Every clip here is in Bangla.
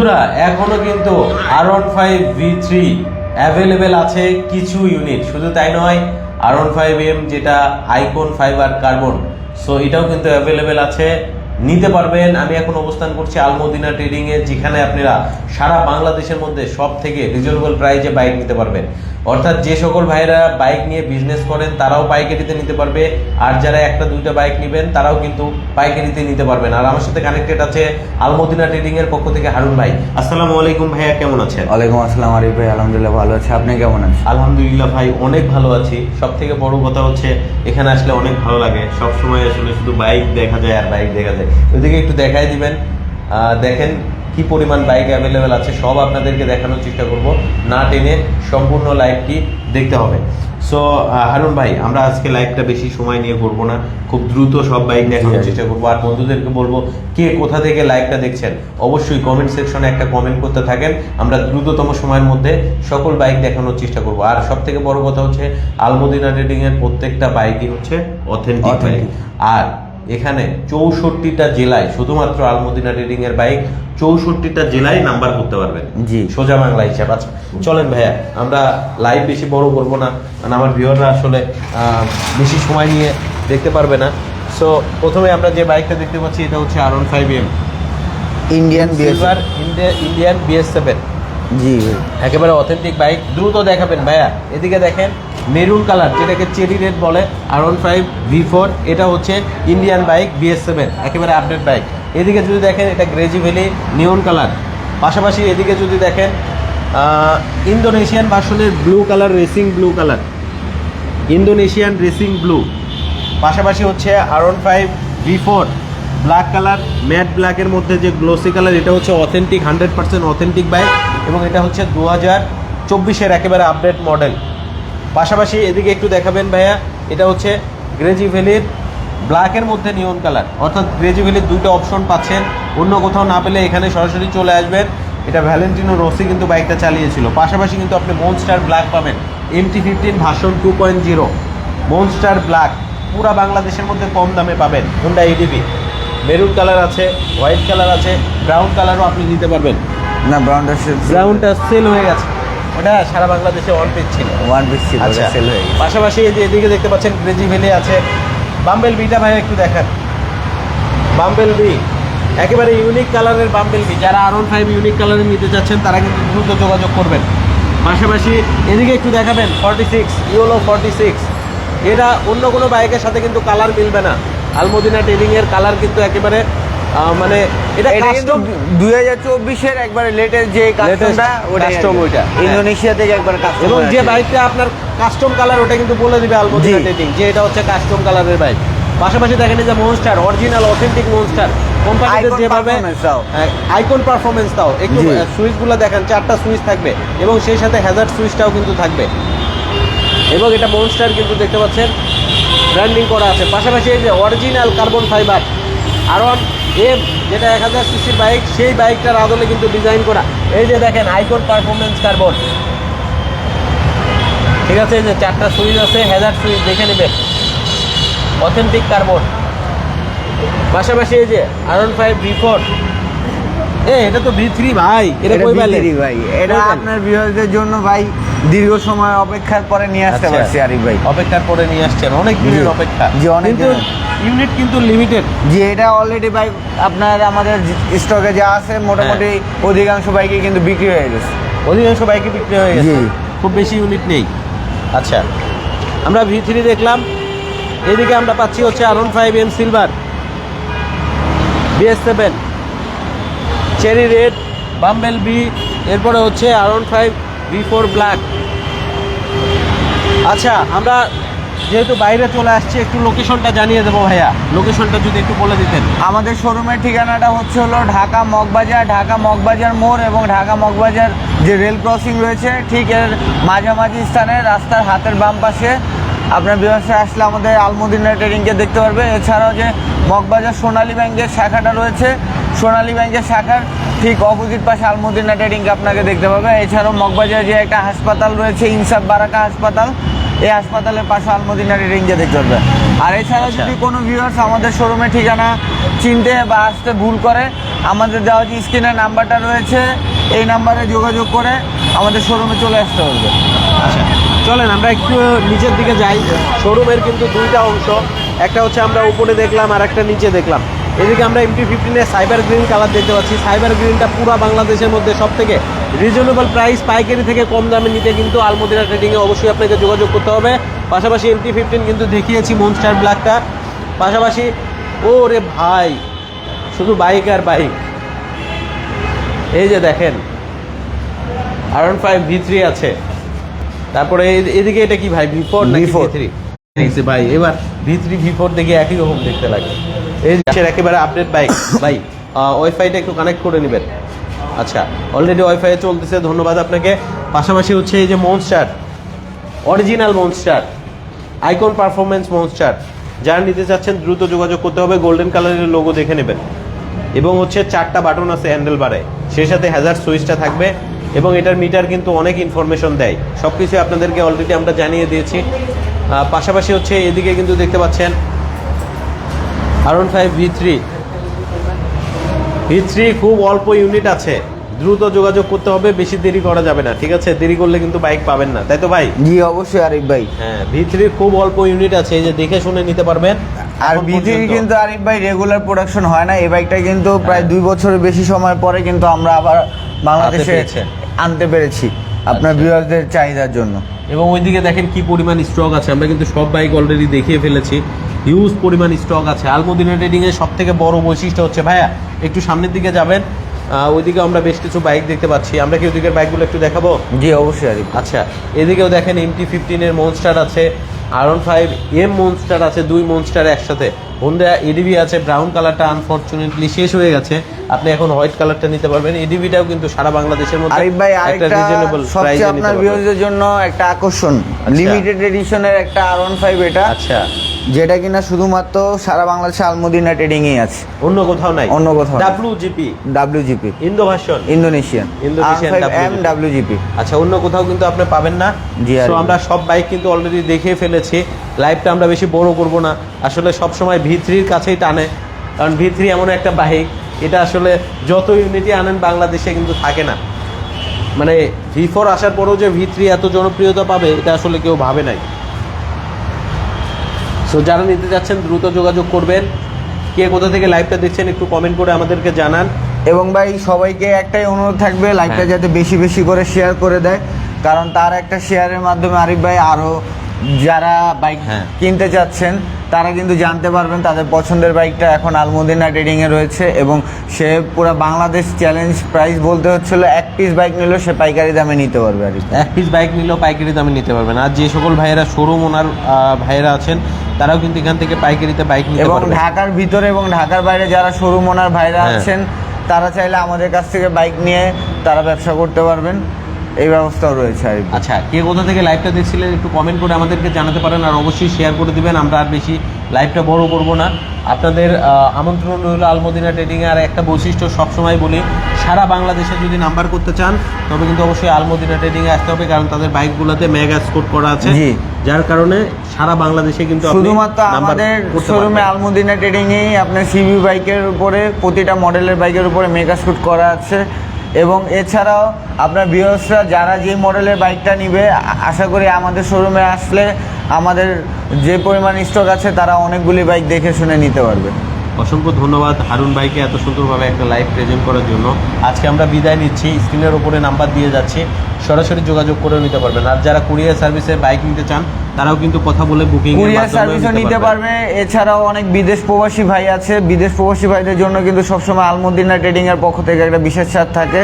বন্ধুরা এখনো কিন্তু R15V3 অ্যাভেলেবেল আছে কিছু ইউনিট, শুধু তাই নয় R15M যেটা আইকন ফাইবার কার্বন, সো এটাও কিন্তু অ্যাভেলেবেল আছে, নিতে পারবেন। আমি এখন অবস্থান করছি আলমদিনা ট্রেডিং এ, যেখানে আপনারা সারা বাংলাদেশের মধ্যে সব থেকে রিজনেবল প্রাইসে বাইক নিতে পারবেন। অর্থাৎ যে সকল ভাইরা বাইক নিয়ে বিজনেস করেন তারাও পাইকারিতে নিতে পারবে, আর যারা একটা দুইটা বাইক নেবেন তারাও কিন্তু পাইকারিতে নিতে পারবেন। আর আমার সাথে কানেক্টেড আছে আলমদিনা ট্রেডিং এর পক্ষ থেকে হারুন ভাই। আসসালামু আলাইকুম ভাইয়া, কেমন আছেন? ওয়ালাইকুম আসসালাম আরিফ ভাই, আলহামদুলিল্লাহ ভালো আছি, আপনি কেমন আছেন? আলহামদুলিল্লাহ ভাই, অনেক ভালো আছি। সব থেকে বড় কথা হচ্ছে এখানে আসলে অনেক ভালো লাগে। সব সময় আসলে শুধু বাইক দেখা যায় আর বাইক দেখা যায়, ওইদিকে একটু দেখাই দিবেন। দেখেন কি পরিমাণ বাইক অ্যাভেলেবেল আছে, সব আপনাদেরকে দেখানোর চেষ্টা করব, না টেনে সম্পূর্ণ লাইভটি দেখতে হবে। সো হারুন ভাই, আমরা আজকে লাইভটা বেশি সময় নিয়ে করবো না, খুব দ্রুত সব বাইক দেখানোর চেষ্টা করবো। আর বন্ধুদেরকে বলবো কে কোথা থেকে লাইভটা দেখছেন অবশ্যই কমেন্ট সেকশনে একটা কমেন্ট করতে থাকেন, আমরা দ্রুততম সময়ের মধ্যে সকল বাইক দেখানোর চেষ্টা করব। আর সব থেকে বড় কথা হচ্ছে আলমদিনা ট্রেডিং এর প্রত্যেকটা বাইকই হচ্ছে অথেন্টিক বাইক। আর এখানে 64টা জেলায় শুধুমাত্র আলমদিনা ট্রেডিং এর বাইক 64টা জেলায় নাম্বার করতে পারবেন, জি সোজা বাংলা হিসাব। আচ্ছা চলেন ভাইয়া, আমরা লাইভ বেশি বড় করবো না, কারণ আমার ভিউয়াররা আসলে বেশি সময় নিয়ে দেখতে পারবে না। সো প্রথমে আমরা যে বাইকটা দেখতে পাচ্ছি এটা হচ্ছে R15M Indian silver Indian BS7। জি ভাই, একেবারে অথেন্টিক বাইক, দ্রুত দেখাবেন ভাইয়া। এদিকে দেখেন মেরুন কালার, যেটাকে চেরি রেড বলে, R15V4, এটা হচ্ছে ইন্ডিয়ান বাইক BS7, একেবারে আপডেট বাইক। এদিকে যদি দেখেন এটা গ্রেজি ভ্যালি নিয়ন কালার, পাশাপাশি এদিকে যদি দেখেন ইন্দোনেশিয়ান ভার্সনের blue colour, racing blue colour, Indonesian racing blue. পাশাপাশি হচ্ছে R15V4 ব্ল্যাক কালার, ম্যাট ব্ল্যাকের মধ্যে যে গ্লোসি কালার, এটা হচ্ছে অথেন্টিক 100% অথেন্টিক বাইক, এবং এটা হচ্ছে 2024-এর একেবারে আপডেট মডেল। পাশাপাশি এদিকে একটু দেখাবেন ভাইয়া, এটা হচ্ছে গ্রেজি ভ্যালির ব্ল্যাকের মধ্যে নিয়ন কালার, অর্থাৎ গ্রেজি ভ্যালির দুইটা অপশন পাচ্ছেন, অন্য কোথাও না পেলে এখানে সরাসরি চলে আসবেন। এটা ভ্যালেন্টিনো রসি কিন্তু বাইকটা চালিয়েছিল। পাশাপাশি কিন্তু আপনি মনস্টার ব্ল্যাক পাবেন, MT-15 ভার্সন 2.0 মনস্টার ব্ল্যাক, পুরা বাংলাদেশের মধ্যে কম দামে পাবেন। হোন্ডা EDV মেরুন কালার আছে, হোয়াইট কালার আছে, ব্রাউন কালারও আপনি নিতে পারবেন। না ব্রাউনটা সেল হয়ে গেছে, ওটা সারা বাংলাদেশে ওয়ান পিস ছিল, আচ্ছা সেল হয়ে গেছে। পাশাপাশি এই যে এদিকে দেখতে পাচ্ছেন গ্রেজি ভ্যালি আছে, বাম্বেল বিটা ভাই একটু দেখেন, বাম্বেল বি একেবারে ইউনিক কালারের বাম্বেল বি। যারা R15 ইউনিক কালারের নিতে চাচ্ছেন তারা কিন্তু দ্রুত যোগাযোগ করবেন। পাশাপাশি এদিকে একটু দেখাবেন 46 ইয়োলো 46, এটা অন্য কোনো বাইকের সাথে কিন্তু কালার মিলবে না। আলমদিনা ট্রেডিং এর কালার কিন্তু একেবারে মানে এটা কিন্তু 2024-এর একবারে লেটেস্ট যে কাস্টমটা, কাস্টম, ওইটা ইন্দোনেশিয়া থেকে একবারে কাস্টম, এবং যে বাইকটা আপনার কাস্টম কালার ওটা কিন্তু বলে দিবে আলমদিনা ট্রেডিং যে এটা হচ্ছে কাস্টম কালারের বাইক। পাশাপাশি দেখেন এই যে মনস্টার, অরিজিনাল অথেন্টিক মনস্টার, কোম্পানিদের যেভাবে আইকন পারফরমেন্স দাও, একটু সুইচগুলো দেখেন, 4টা সুইচ থাকবে এবং সেই সাথে হ্যাজার্ড সুইচটাও কিন্তু থাকবে, এবং এটা মনস্টার কিন্তু দেখতে পাচ্ছেন ব্র্যান্ডিং করা আছে। পাশাপাশি এই যে অরিজিনাল কার্বন ফাইবার R1M, যেটা 1000 সিসির বাইক, সেই বাইকটার আদলে কিন্তু ডিজাইন করা। এই যে দেখেন আইকন পারফরমেন্স কার্বন, ঠিক আছে, এই যে 4টা সুইচ আছে, হ্যাজার্ড সুইচ দেখে নেবেন, অথেন্টিক কার্বন। পাশাপাশি এই যে R15V4, এটা তো V3 ভাই, এটা কই ভাই, এটা আপনার ভিউয়ারদের জন্য ভাই দীর্ঘ সময় অপেক্ষার পরে নিয়ে আসতে পারছি আরিফ ভাই, অপেক্ষার পরে নিয়ে আসছেন, অনেক দিনের অপেক্ষা, কিন্তু ইউনিট কিন্তু লিমিটেড। যে এটা অলরেডি বাইক আপনার আমাদের স্টকে যা আছে মোটামুটি অধিকাংশ বাইকে কিন্তু বিক্রি হয়ে গেছে, অধিকাংশ বাইকে বিক্রি হয়ে গেছে, খুব বেশি ইউনিট নেই। আচ্ছা আমরা V3 দেখলাম, এদিকে আমরা পাচ্ছি হচ্ছে R15M silver BS7, cherry red, bumble bee, এরপরে হচ্ছে R15V4 ব্ল্যাক। আচ্ছা আমরা যেহেতু বাইরে চলে আসছি, একটু লোকেশনটা জানিয়ে দেবো ভাইয়া, লোকেশনটা যদি একটু বলে দিতেন। আমাদের শোরুমের ঠিকানাটা হচ্ছে হলো ঢাকা মগবাজার মোড় এবং ঢাকা মগবাজার যে রেল ক্রসিং রয়েছে ঠিক এর মাঝামাঝি স্থানে রাস্তার হাতের বাম পাশে। আপনার ব্যবসায় আসলে আমাদের আলমদিনা ট্রেডিংকে দেখতে পারবে। এছাড়াও যে মগবাজার সোনালী ব্যাংকের শাখাটা রয়েছে, সোনালী ব্যাংকের শাখার ঠিক অপোজিট পাশে আলমদিনা ট্রেডিংকে আপনাকে দেখতে পাবে। এছাড়াও মগবাজার যে একটা হাসপাতাল রয়েছে, ইনসাফ বারাকা হাসপাতাল, এই হাসপাতালের পাশে আলমদিনা ট্রেডিংকে দেখতে পারবে। আর এছাড়াও যদি কোনো ভিউয়ার্স আমাদের শোরুমের ঠিকানা চিনতে বা আসতে ভুল করে, আমাদের দেওয়া যে স্ক্রিনের নাম্বারটা রয়েছে এই নাম্বারে যোগাযোগ করে আমাদের শোরুমে চলে আসতে হবে। আচ্ছা চলেন আমরা একটু নিচের দিকে যাই। শোরুমের কিন্তু দুইটা অংশ, একটা হচ্ছে আমরা উপরে দেখলাম আর একটা নিচে দেখলাম। এদিকে আমরা MT-15 সাইবার গ্রিন কালার দেখতে পাচ্ছি। সাইবার গ্রিনটা পুরো বাংলাদেশের মধ্যে সব থেকে রিজনেবল প্রাইস, পাইকারি থেকে কম দামে নিতে কিন্তু আলমদিনা ট্রেডিংয়ে অবশ্যই আপনাকে যোগাযোগ করতে হবে। পাশাপাশি MT-15 কিন্তু দেখিয়েছি মনস্টার ব্ল্যাকটা, পাশাপাশি ও রে ভাই শুধু বাইক আর বাইক। এই যে দেখেন R15 V3 আছে, তারপরে এদিকে এটা কি ভাই V4 নাকি V4? V3 ভাই, এবার V3 V4 দেখে একই রকম দেখতে লাগে। এই যে একেবারে আপডেট বাইক ভাই, ওয়াইফাইটা একটু কানেক্ট করে নেবেন। আচ্ছা অলরেডি ওয়াইফাই চলতেছে, ধন্যবাদ আপনাকে। পাশাপাশি হচ্ছে এই যে monster, original monster, icon performance monster, যারা নিতে চাচ্ছেন দ্রুত যোগাযোগ করতে হবে। গোল্ডেন কালারের লোগো দেখে নেবেন এবং হচ্ছে 4টা বাটন আছে হ্যান্ডেল বারে, সেই সাথে হ্যাজার্ড সুইচটা থাকবে এবং এটার মিটার কিন্তু অনেক ইনফরমেশন দেয়। সব কিছু আপনাদেরকে অলরেডি আমরা জানিয়ে দিয়েছি। পাশাপাশি হচ্ছে এদিকে কিন্তু দেখতে পাচ্ছেন R15 V3 খুব অল্প ইউনিট আছে, দ্রুত যোগাযোগ করতে হবে, বেশি দেরি করা যাবে না, ঠিক আছে? দেরি করলে কিন্তু বাইক পাবেন না, তাই তো ভাই? জি অবশ্যই আরিফ ভাই। হ্যাঁ V3 খুব অল্প ইউনিট আছে, এই যে দেখে শুনে নিতে পারবেন। আর এখন V3 পর্যন্ত। কিন্তু আরিফ ভাই রেগুলার প্রোডাকশন হয় না, এই বাইকটা কিন্তু প্রায় 2 বছরের বেশি সময় পরে কিন্তু আমরা আবার বাংলাদেশে পেরেছেন। আনতে পেরেছি আপনার আচ্ছা। ভিউয়ারদের চাহিদার জন্য। এবং ওইদিকে দেখেন কি পরিমাণ স্টক আছে, আমরা কিন্তু সব বাইক অলরেডি দেখিয়ে ফেলেছি, হিউজ পরিমাণ স্টক আছে। আলমদিনা ট্রেডিং এর সব থেকে বড় বৈশিষ্ট্য হচ্ছে, ভাইয়া একটু সামনের দিকে যাবেন, ওইদিকে আমরা বেশ কিছু বাইক দেখতে পাচ্ছি, আমরা কি ওইদিকের বাইকগুলো একটু দেখাবো? জি অবশ্যই আরিফ। আচ্ছা এদিকেও দেখেন MT-15 এর মনস্টার আছে, R15 M মনস্টার আছে, 2 মনস্টার একসাথে, হোন্ডা এডিবি আছে। ব্রাউন কালারটা আনফরচুনেটলি শেষ হয়ে গেছে, আপনি এখন হোয়াইট কালারটা নিতে পারবেন। এডিবিটাও কিন্তু সারা বাংলাদেশের মধ্যে আরিফ ভাই একটা আরেকটা রিজনেবল সবচেয়ে প্রাইসে নিতে আপনার পারবেন। ভিউয়ারদের জন্য একটা আকর্ষণ, লিমিটেড এডিশনের একটা R15 এটা, আচ্ছা যেটা কিনা শুধুমাত্র সারা বাংলাদেশে আলমদিনা ট্রেডিং এ আছে, অন্য কোথাও নাই? অন্য কোথাও না। WGP WGP Indo version, Indonesian Indonesian R15M WGP। আচ্ছা অন্য কোথাও কিন্তু আপনি পাবেন না। জি, তো আর- আমরা সব বাইক কিন্তু অলরেডি দেখে ফেলেছি, লাইভটা আমরা বেশি বড় করব না। আসলে সব সময় V3-র কাছেই টানে, কারণ V3 এমন একটা বাইক, এটা আসলে যত ইউনিটি আনেন বাংলাদেশে কিন্তু থাকে না। মানে V4 আসার পরেও যে V3 এত জনপ্রিয়তা পাবে এটা আসলে কেউ ভাবে নাই। সো যারা নিতে যাচ্ছেন দ্রুত যোগাযোগ করবেন। কে কোথা থেকে লাইভটা দেখছেন একটু কমেন্ট করে আমাদেরকে জানান। এবং ভাই সবাইকে একটাই অনুরোধ থাকবে, লাইভটা হ্যাঁ। যাতে বেশি বেশি করে শেয়ার করে দেয়, কারণ তার একটা শেয়ারের মাধ্যমে আরিফ ভাই আরও যারা বাইক হ্যাঁ। কিনতে চাচ্ছেন তারা কিন্তু জানতে পারবেন তাদের পছন্দের বাইকটা এখন আলমদিনা ট্রেডিংয়ে রয়েছে। এবং সে পুরো বাংলাদেশ চ্যালেঞ্জ প্রাইস বলতে হচ্ছিল, এক পিস বাইক নিলেও সে পাইকারি দামে নিতে পারবে আরিফ ভাই। এক পিস বাইক নিলেও পাইকারি দামে নিতে পারবেন। আর যে সকল ভাইয়েরা শোরুম ওনার ভাইয়েরা আছেন তারাও কিন্তু এখান থেকে পাইকারিতে বাইক নিতে এবং পারবেন। ঢাকার ভিতরে এবং ঢাকার বাইরে যারা শোরুম ওনার ভাইরা হ্যাঁ। আছেন তারা চাইলে আমাদের কাছ থেকে বাইক নিয়ে তারা ব্যবসা করতে পারবেন, এই ব্যবস্থাও রয়েছে আরিফ ভাই। আচ্ছা কে কোথা থেকে লাইভটা দেখছিলেন একটু কমেন্ট করে আমাদেরকে জানাতে পারেন, আর অবশ্যই শেয়ার করে দিবেন। আমরা আর বেশি লাইভটা বড় করব না, আপনাদের আমন্ত্রণ রইল আলমদিনা ট্রেডিংয়ে। আর একটা বৈশিষ্ট্য সবসময় বলি, সারা বাংলাদেশে যদি নাম্বার করতে চান তবে কিন্তু অবশ্যই আলমদিনা ট্রেডিংয়ে আসতে হবে, কারণ তাদের বাইকগুলোতে মেগা স্কোর করা আছে, জি। যার কারণে সারা বাংলাদেশে কিন্তু আপনি শুধুমাত্র নাম্বার আমাদের করতে শোরুমে পারবেন। আলমদিনা ট্রেডিংয়েই আপনার সিবি বাইকের উপরে প্রতিটা মডেলের বাইকের উপরে মেগা শুট করা আছে। এবং এছাড়াও আপনার ভিউয়ার্সরা যারা যে মডেলের বাইকটা নিবে আশা করি আমাদের শোরুমে আসলে আমাদের যে পরিমাণ স্টক আছে তারা অনেকগুলি বাইক দেখে শুনে নিতে পারবে। অসংখ্য ধন্যবাদ হারুন ভাইকে এত সুন্দরভাবে একটা লাইভ প্রেজেন্ট করার জন্য। আজকে আমরা বিদায় নিচ্ছি, স্ক্রিনের উপরে নাম্বার দিয়ে যাচ্ছি, সরাসরি যোগাযোগ করে নিতে পারবেন। আর যারা কুরিয়ার সার্ভিসে বাইক নিতে চান তারাও কিন্তু কথা বলে বুকিং কুরিয়ার সার্ভিসও নিতে পারবে। এছাড়াও অনেক বিদেশ প্রবাসী ভাই আছে, বিদেশ প্রবাসী ভাইদের জন্য কিন্তু সবসময় আলমদিনা ট্রেডিংয়ের পক্ষ থেকে একটা বিশেষ ছাড় থাকে।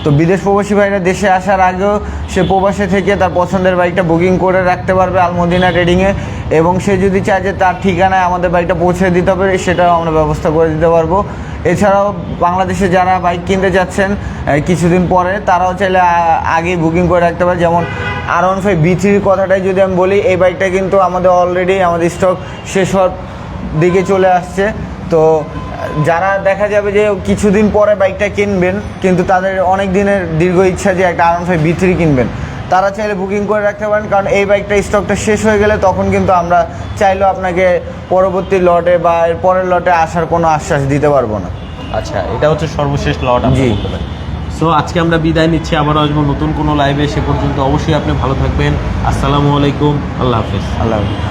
তো বিদেশ প্রবাসী ভাইরা দেশে আসার আগেও সে প্রবাসে থেকে তার পছন্দের বাইকটা বুকিং করে রাখতে পারবে আলমদিনা ট্রেডিংয়ে। এবং সে যদি চায় যে তার ঠিকানায় আমাদের বাইকটা পৌঁছে দিতে হবে, সেটাও আমরা ব্যবস্থা করে দিতে পারবো। এছাড়াও বাংলাদেশে যারা বাইক কিনতে যাচ্ছেন কিছুদিন পরে, তারাও চাইলে আগেই বুকিং করে রাখতে পারে। যেমন R15 V3 কথাটাই যদি আমি বলি, এই বাইকটা কিন্তু আমাদের অলরেডি আমাদের স্টক শেষ হওয়ার দিকে চলে আসছে। তো যারা দেখা যাবে যে কিছুদিন পরে বাইকটা কিনবেন কিন্তু তাদের অনেক দিনের দীর্ঘ ইচ্ছা যে একটা R15 V3 কিনবেন, তারা চাইলে বুকিং করে রাখতে পারেন, কারণ এই বাইকটা স্টকটা শেষ হয়ে গেলে তখন কিন্তু আমরা চাইলেও আপনাকে পরবর্তী লটে বা এর পরের লটে আসার কোনো আশ্বাস দিতে পারবো না। আচ্ছা, এটা হচ্ছে সর্বশেষ লট জি। সো আজকে আমরা বিদায় নিচ্ছি, আবার আসবো নতুন কোনো লাইভে। সে পর্যন্ত অবশ্যই আপনি ভালো থাকবেন। আসসালামু আলাইকুম, আল্লাহ হাফেজ। আল্লাহ হাফেজ।